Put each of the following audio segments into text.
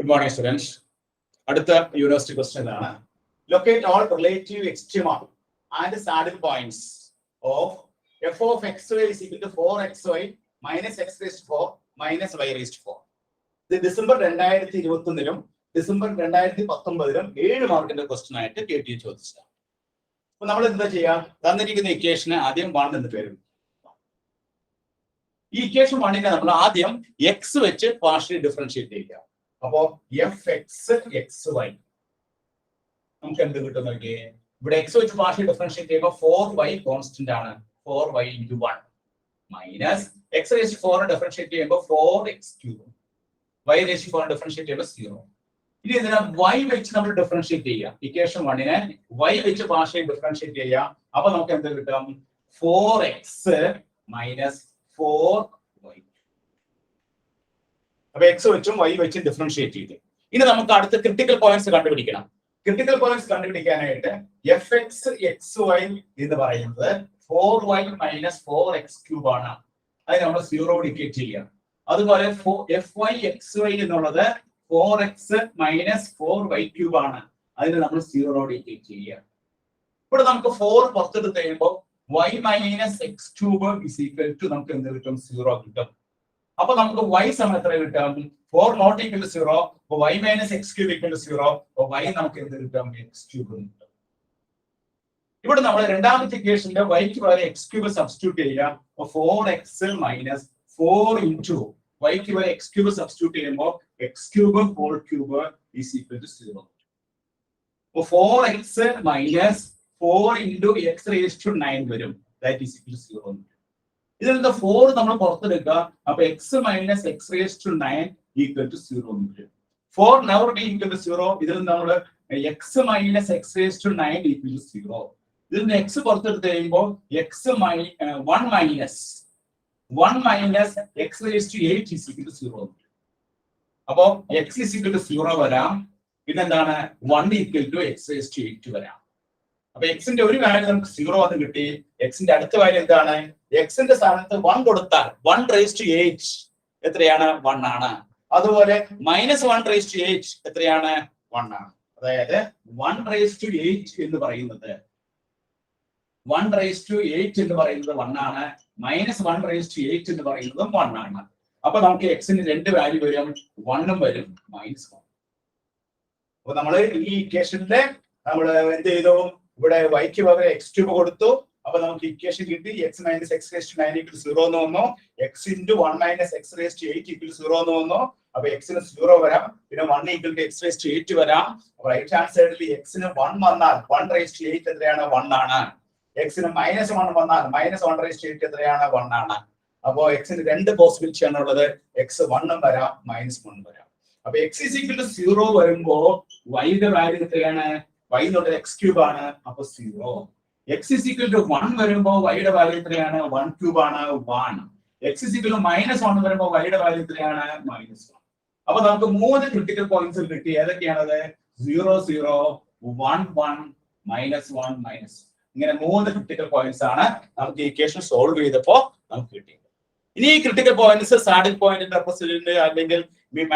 Good morning, students. അടുത്ത university question ആണ്. Locate all relative extrema and saddle points of f of xy is equal to 4xy minus x raised to 4 minus y raised to 4. ഇത് December 2021 December 2019 7 മാർക്കിന്റെ question ആയിട്ട് KTUI ചോദിച്ചതാണ്. അപ്പൊ നമ്മൾ എന്താ ചെയ്യാ? തന്നിരിക്കുന്ന ഇക്വേഷന് ആദ്യം 1 എന്ന് പേര്. ഈ ഇക്വേഷൻ 1നെ നമ്മൾ ആദ്യം x വെച്ച് പാർഷ്യലി ഡിഫറൻഷിയേറ്റ് ചെയ്യുക. അപ്പോ fx xy നമുക്ക് എന്ത് കിട്ടും നോക്കിയേ. ഇവിടെ x വെച്ച് പാർഷ്യലി ഡിഫറൻഷിയേറ്റ് ചെയ്യുമ്പോൾ 4y കോൺസ്റ്റന്റ് ആണ്. 4y into 1 minus x raised to 4 differentiate ചെയ്യുമ്പോൾ 4x cube. y raised to 4 differentiate ചെയ്യുമ്പോൾ 0. ഇനി ഇതിനെ y വെച്ച് നമ്മൾ ഡിഫറൻഷിയേറ്റ് ചെയ്യുക. ഇക്വേഷൻ 1നെ y വെച്ച് പാർഷ്യലി ഡിഫറൻഷിയേറ്റ് ചെയ്യുക. അപ്പൊ നമുക്ക് എന്ത് കിട്ടും? 4x minus 4y. അപ്പൊ x വെച്ചും y വെച്ചും ഡിഫറൻഷിയേറ്റ് ചെയ്ത് ഇനി നമുക്ക് അടുത്ത ക്രിട്ടിക്കൽ പോയിന്റ്സ് കണ്ടുപിടിക്കണം. ക്രിട്ടിക്കൽ പോയിന്റ്സ് കണ്ടുപിടിക്കാനായിട്ട് fx xy എന്ന് പറയുന്നത് 4y മൈനസ് 4x ക്യൂബ് ആണ്. അത് നമ്മൾ 0 ഡിക്കേറ്റ് ചെയ്യാം. അതുപോലെ fy xy എന്നുള്ളത് 4x മൈനസ് 4y ക്യൂബ് ആണ്. അതിന് നമ്മൾ 0 ഡിക്കേറ്റ് ചെയ്യുക. ഇവിടെ നമുക്ക് 4 പുറത്തെടുത്ത് കഴിയുമ്പോൾ y minus x cube is equal to നമുക്ക് എന്ത് കിട്ടും? 0 കിട്ടും. അപ്പൊ നമുക്ക് y സമയം എത്ര കിട്ടും? 4 നോട്ട് ഈക്വൽ ടു 0. അപ്പൊ y minus x cube equal to 0. അപ്പൊ y നമുക്ക് എന്ത് കിട്ടും? x ക്യൂബ് കിട്ടും. ഇവിടെ നമ്മൾ രണ്ടാമത്തെ ഇക്വേഷന്റെ y ക്ക് പകരം x ക്യൂബ് സബ്സ്റ്റിറ്റ്യൂട്ട് ചെയ്യുക. അപ്പൊ 4x മൈനസ് 4 ഇൻറ്റു y ക്ക് പകരം x ക്യൂബ് സബ്സ്റ്റിറ്റ്യൂട്ട് ചെയ്യുമ്പോൾ x cube whole cube is equal to 0. അപ്പൊ 4x minus 4 into x raise to 9 വരും. That is equal to 0. ഇതിൽ നിന്ന് 4 നമ്മൾ പുറത്തെടുക്കുക. അപ്പൊ x minus x raise to 9 equal to 0 വരും. 4 നെവർ ബി ഈക്വൽ ടു 0. ഇതിൽ നിന്ന് നമ്മൾ x minus x raise to 9 equal to 0. ഇതിൽ നിന്ന് x പുറത്തെടുത്ത് കഴിയുമ്പോൾ x 1 minus x raise to 8 is equal to 0. അപ്പോ x ഈസ് ഈക്വൽ ടു 0 വരാം. പിന്നെന്താണ് 1 equal to x raise to 8 വരാം. അപ്പൊ എക്സിന്റെ ഒരു വാല്യൂ നമുക്ക് 0 എന്ന് കിട്ടി. എക്സിന്റെ അടുത്ത വാല്യൂ എന്താണ്? എക്സിന്റെ സ്ഥാനത്ത് 1 കൊടുത്താൽ 1 റേസ് ടു 8 എത്രയാണ്? 1 ആണ്. അതുപോലെ മൈനസ് 1 റേസ് ടു 8 എത്രയാണ്? 1 ആണ്. അതായത് 1 റേസ് ടു 8 എന്ന് പറയുന്നത് 1 റേസ് ടു 8 എന്ന് പറയുന്നത് 1 ആണ്. മൈനസ് 1 റേസ് ടു 8 എന്ന് പറയുന്നതും 1 ആണ്. അപ്പൊ നമുക്ക് എക്സിന് രണ്ട് വാല്യൂ വരും. 1 വരും, മൈനസ് 1. അപ്പൊ നമ്മൾ ഈ ഇക്വേഷനിലെ നമ്മൾ എന്ത് ചെയ്തു? ഇവിടെ y ക്ക് പകരം x ക്യൂബ് കൊടുത്തു. അപ്പൊ നമുക്ക് ഇക്വേഷൻ കിട്ടി. x minus x raise to 9 equal 0 എന്ന് വന്നു. x into 1 minus x raise to 8 equal 0 എന്ന് വന്നു. അപ്പൊ x ന് 0 വരാം. പിന്നെ 1 equal to x raise to 8 വരാം. റൈറ്റ് ഹാൻഡ് സൈഡിൽ x ന് 1 വന്നാൽ 1 റേസ് ടു 8 എത്രയാണ്? 1 ആണ്. x ന് മൈനസ് 1 വന്നാൽ മൈനസ് 1 റേസ് ടു 8 എത്രയാണ്? 1 ആണ്. അപ്പോ x ന് രണ്ട് പോസിബിലിറ്റി ആണ് ഉള്ളത്. x 1 വരാം, മൈനസ് 1 വരാം. അപ്പൊ x ഈസ് ഈക്വൽ ടു 0 വരുമ്പോ y യുടെ വാല്യൂ എത്രയാണ്? y എന്നുള്ളത് x ക്യൂബ് ആണ്. അപ്പൊ 0. x ഈസ് ഈക്വൽ ടു 1 വരുമ്പോൾ y യുടെ വാല്യൂ എത്രയാണ്? 1 ക്യൂബ് ആണ്, 1. x is equal to minus 1 വരുമ്പോൾ y യുടെ വാല്യൂ എത്രയാണ്? മൈനസ് 1. അപ്പൊ നമുക്ക് 3 ക്രിട്ടിക്കൽ പോയിന്റ്സ് കിട്ടി. ഏതൊക്കെയാണത്? 0 0 1 1 മൈനസ് 1 മൈനസ്. ഇങ്ങനെ 3 ക്രിട്ടിക്കൽ പോയിന്റ്സ് ആണ് നമുക്ക് ഈ ഇക്വേഷൻ സോൾവ് ചെയ്തപ്പോൾ നമുക്ക് കിട്ടിയത്. ഇനി ഈ ക്രിട്ടിക്കൽ പോയിന്റ്സ് സാഡിൽ പോയിന്റിന്റെ റെപ്രസെന്റ് അല്ലെങ്കിൽ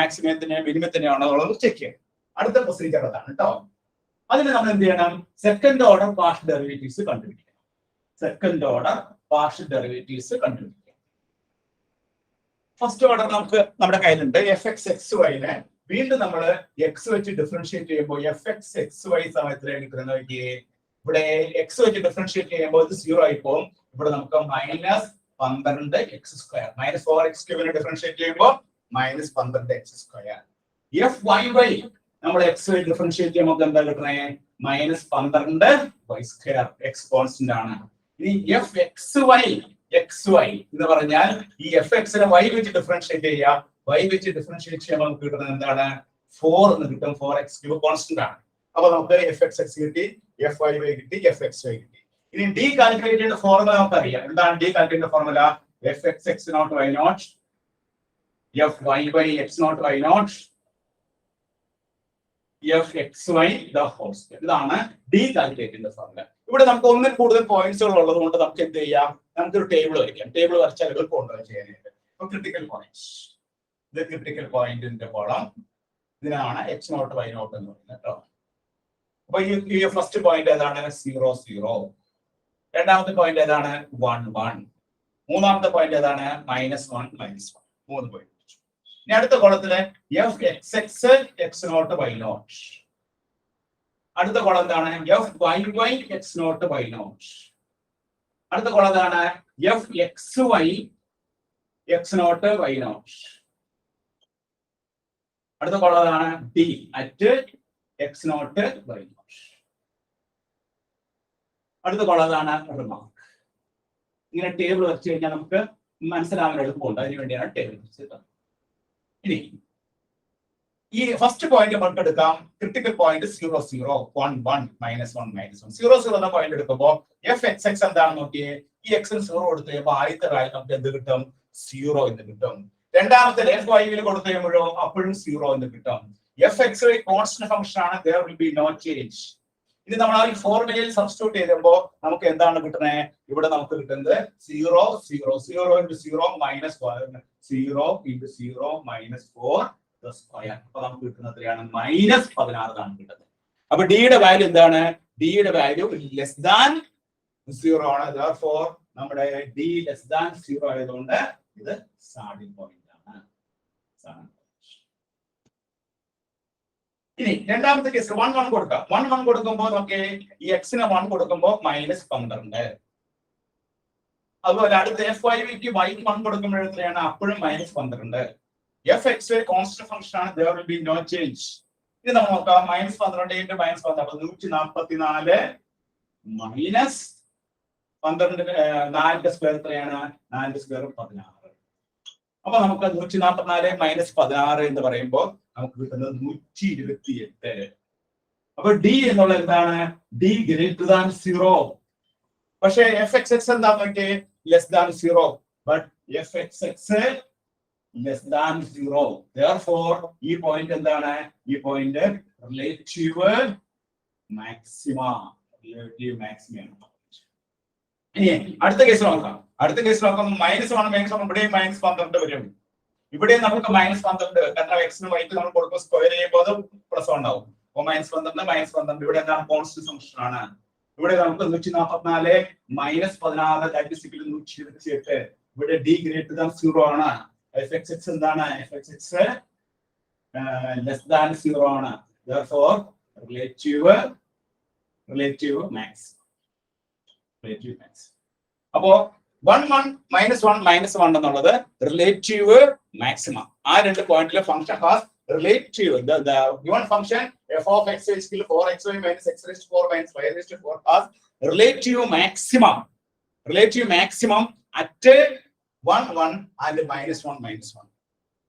മാക്സിമത്തിനെ മിനിമത്തിനെയാണോ എന്നുള്ളത് ചെക്ക് ചെയ്യാം. അടുത്ത പ്രൊസീജിയർ അതാണ് കേട്ടോ. അതിന് നമ്മൾ എന്ത് ചെയ്യണം? സെക്കൻഡ് ഓർഡർ പാർഷ്യൽ ഡെറിവേറ്റീവ്സ് കണ്ടുപിടിക്കണം. സെക്കൻഡ് ഓർഡർ പാർഷ്യൽ ഡെറിവേറ്റീവ്സ് കണ്ടുപിടിക്കണം. ഫസ്റ്റ് ഓർഡർ നമുക്ക് നമ്മുടെ കയ്യിലുണ്ട്. fx xy നെ വീണ്ടും നമ്മൾ x വെച്ച് ഡിഫറൻഷിയേറ്റ് ചെയ്യുമ്പോൾ fx xy സമയത്ത് കിട്ടുന്ന നോക്കിയേ. ഇവിടെ x വെച്ച് ഡിഫറൻഷിയേറ്റ് ചെയ്യുമ്പോൾ ഇത് 0 ആയി പോകും. ഇവിടെ നമുക്ക് minus 12x square minus 4x ക്യൂബിനെ ഡിഫറൻഷിയേറ്റ് ചെയ്യുമ്പോൾ മൈനസ് 12x സ്ക്വയർ. fyy നമ്മൾ x ഡിഫറൻഷിയേറ്റ് ചെയ്യുമ്പോൾ എന്താ കിട്ടണേ? Minus 12y square. x constant ആണ്. ഇനി xy എന്ന് പറഞ്ഞാൽ ഈ fx നെ y വെച്ച് ഡിഫറൻഷിയേറ്റ് ചെയ്യാം. y വെച്ച് ഡിഫറൻഷിയേറ്റ് ചെയ്യുമ്പോൾ നമുക്ക് കിട്ടുന്നത് എന്താണ്? 4 എന്ന് കിട്ടും. 4x ക്യൂബ് കോൺസ്റ്റന്റ് ആണ്. അപ്പൊ നമുക്ക് fxx കിട്ടി, fyy കിട്ടി, fxy കിട്ടി. ഇനി d കാൽക്കുലേറ്റ് ചെയ്യുന്ന ഫോർമുല നമുക്ക് അറിയാം. എന്താണ് d calculate formula? fxx naught y naught fyy x naught y naught fxy the whole square. ഇതാണ് d കാൽക്കുലേറ്റിന്റെ ഫോർമുല. ഇവിടെ നമുക്ക് ഒന്നിൽ കൂടുതൽ പോയിന്റ്സുകൾ ഉള്ളത് കൊണ്ട് നമുക്ക് എന്ത് ചെയ്യാം? നമുക്കൊരു ടേബിൾ വരയ്ക്കാം. ടേബിൾ വരച്ചാൽ എളുപ്പം കൊണ്ടുവരാൻ ചെയ്യാനായിട്ട്. Critical points. The critical point in the column. ഇതിനാണ് എക്സ് നോട്ട് വൈ നോട്ട് എന്ന് പറയുന്നത് കേട്ടോ. അപ്പൊ ഈ ഫസ്റ്റ് പോയിന്റ് ഏതാണ്? 0 0. രണ്ടാമത്തെ പോയിന്റ് ഏതാണ്? 1 1. മൂന്നാമത്തെ പോയിന്റ് ഏതാണ്? -1 -1. 3 പോയിന്റ്. ഇനി അടുത്ത കോളത്തില് F X X X naught Y naught. അടുത്ത കോളം എന്താണ്? F Y Y X naught Y naught. അടുത്ത കോളം എന്താണ്? F X Y X naught Y naught. അടുത്ത കോളം ഏതാണ്? D at X naught Y naught. അടുത്ത കോളം ഏതാണ്? Remark. ഇങ്ങനെ table വെച്ച് കഴിഞ്ഞാൽ നമുക്ക് മനസ്സിലാവാൻ എളുപ്പമുണ്ട്. അതിനു വേണ്ടിയാണ് ടേബിൾ വെച്ചത്. ഇനി ഈ ഫസ്റ്റ് പോയിന്റ് നമുക്ക് എടുക്കാം. Critical point 0 0 1 1 -1 -1. 0 0 എന്ന പോയിന്റ് എടുക്കുമ്പോൾ എഫ് എക്സ് എക്സ് എന്താണെന്ന് നോക്കിയേ. ഈ എക്സിന് 0 കൊടുത്തു കഴിയുമ്പോൾ ആദ്യത്തെ വാല്യൂ നമുക്ക് എന്ത് കിട്ടും? 0 എന്ന് കിട്ടും. രണ്ടാമത്തെ എഫ് വൈയിൽ കൊടുത്തു കഴിയുമ്പോഴോ അപ്പോഴും 0 എന്ന് കിട്ടും. F X Y constant function ആണ്. there will be no change. ഇനി നമ്മൾ ആ ഫോർമുലയിൽ സബ്സ്റ്റിറ്റ്യൂട്ട് ചെയ്യുമ്പോൾ നമുക്ക് എന്താണ് കിട്ടുന്നത്? ഇവിടെ നമുക്ക് കിട്ടുന്നത് 0 0 0 × 0 -1 0 × 0 -4 സ്ക്വയർ. അപ്പൊ നമുക്ക് കിട്ടുന്നത് എത്രയാണ്? -16 ആണ് കിട്ടുന്നത്. അപ്പൊ ഡിയുടെ വാല്യൂ എന്താണ്? ഡിയുടെ വാല്യൂ ലെസ് ദാൻ 0 ആണ്. therefore നമ്മുടെ ഡി ലെസ് ദാൻ 0 ആയതുകൊണ്ട് ഇത് സാഡിൽ പോയിന്റ് ആണ്. ഇനി രണ്ടാമത്തെ കേസ് 1 1 കൊടുക്കാം. 1 1 കൊടുക്കുമ്പോൾ നമുക്ക് ഈ എക്സിന് 1 കൊടുക്കുമ്പോൾ -12. അതുപോലെ അടുത്ത എഫ് വൈക്ക് വൈ 1 കൊടുക്കുമ്പോൾ എത്രയാണ്? അപ്പോഴും -12. F X Y constant function ആണ്. there will be no change. ഇത് നമ്മൾ നോക്കാം. -12 × -12 അപ്പൊ 144 -12 4ന്റെ സ്ക്വയർ എത്രയാണ്? 4ന്റെ സ്ക്വയർ 16. അപ്പൊ നമുക്ക് 144 -16 എന്ന് പറയുമ്പോൾ നമുക്ക് കിട്ടുന്നത് 128. അപ്പൊ ഡി എന്നുള്ളത് എന്താണ്? D greater than 0. പക്ഷേ എഫ് എക്സ് എക്സ് എന്താന്ന് നോക്കിയേ? Less than 0. But F X X less than 0. therefore ഈ പോയിന്റ് എന്താണ്? ഈ point relative maxima. Relative maxima. ഇനി അടുത്ത കേസ് നോക്കാം. അടുത്ത കേസ് നോക്കുമ്പോൾ -1 ഇവിടെയും -12 വരും. ഇവിടെ നമുക്ക് -12 കാരണം എക്സിന് വൈക്ക് നമ്മൾ കൊടുക്കുമ്പോൾ സ്ക്വയർ ചെയ്യുമ്പോൾ പ്ലസ് ഉണ്ടാവും. അപ്പൊ -12 -12 ഇവിടെ എന്താണ്? കോൺസ്റ്റന്റ് ഫംഗ്ഷൻ ആണ്. ഇവിടെ നമുക്ക് 144 -16 128. ഇവിടെ ഡി ഗ്രേറ്റർ ദാൻ 0 ആണ്. എഫ് എക്സ് എക്സ് എന്താണ്? F X X less than 0 ആണ്. therefore relative max. അപ്പോ 1 1 -1 -1 എന്നുള്ളത് റിലേറ്റീവ് മാക്സിമ. ആ രണ്ട് പോയിന്റിലെ function has relative the given function f of x is equal to 4xy - x⁴ - y⁴ has relative maximum at 1 1 and -1 -1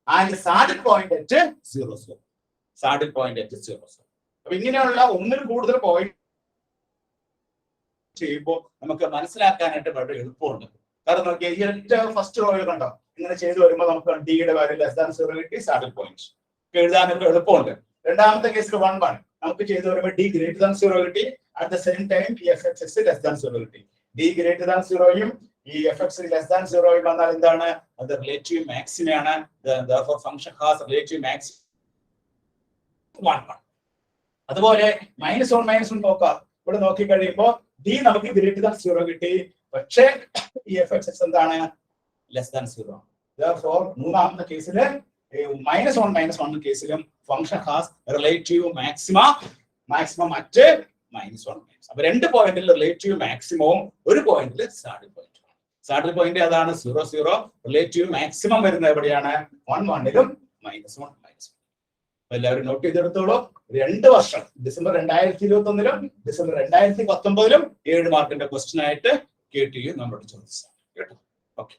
and saddle point at 0 0. saddle point at 0 0. അപ്പൊ ഇങ്ങനെയുള്ള ഒന്നിൽ കൂടുതൽ point ചെയ്യുമ്പോൾ നമുക്ക് മനസ്സിലാക്കാനായിട്ട് വളരെ എളുപ്പമുണ്ട്. കാരണം നോക്കിയാൽ ഈ ഒറ്റ ഫസ്റ്റ് റോയിൽ കണ്ടോ ഇങ്ങനെ ചെയ്തു വരുമ്പോൾ നമുക്ക് ഡിയുടെ വാല്യൂ ലെസ് ദാൻ 0 കിട്ടി. സാഡിൽ പോയിന്റ് എഴുതാനൊക്കെ എളുപ്പമുണ്ട്. രണ്ടാമത്തെ കേസിൽ 1 1 നമുക്ക് ചെയ്തു വരുമ്പോൾ ഡി ഗ്രേറ്റർ ദാൻ 0 കിട്ടി. അറ്റ് ദ സെയിം ടൈം ഈ F X X less than 0 കിട്ടി. ഡി ഗ്രേറ്റർ ദാൻ 0യും ഈ എഫ് എക്സ് ലെസ് ദാൻ 0യും വന്നാൽ എന്താണ്? അത് relative മാക്സിമയാണ്. therefore function has relative maximum 1 1. അതുപോലെ -1 -1 നോക്കാം. ഇവിടെ നോക്കി കഴിയുമ്പോൾ ഡി നമുക്ക് ഗ്രേറ്റർ ദാൻ 0 കിട്ടി. പക്ഷേ ഈ എഫ് എക്സ് എക്സ് എന്താണ്? Less than 0. therefore മൂന്നാമത്തെ കേസില് -1 -1 കേസിലും function has relative maximum at -1. അപ്പൊ രണ്ട് പോയിന്റിൽ റിലേറ്റീവ് മാക്സിമവും ഒരു പോയിന്റിൽ സാഡിൽ പോയിന്റ്. സാഡിൽ പോയിന്റ് ഏതാണ്? 0 0. റിലേറ്റീവ് മാക്സിമം വരുന്നത് എവിടെയാണ്? 1 1ലും -1 -1. എല്ലാവരും നോട്ട് ചെയ്തെടുത്തോളൂ. 2 വർഷം ഡിസംബർ 2021 ഡിസംബർ 2019 7 മാർക്കിന്റെ ക്വസ്റ്റ്യൻ ആയിട്ട് KTUI നമ്മളോട് ചോദിച്ചതാണ് കേട്ടോ. ഓക്കെ.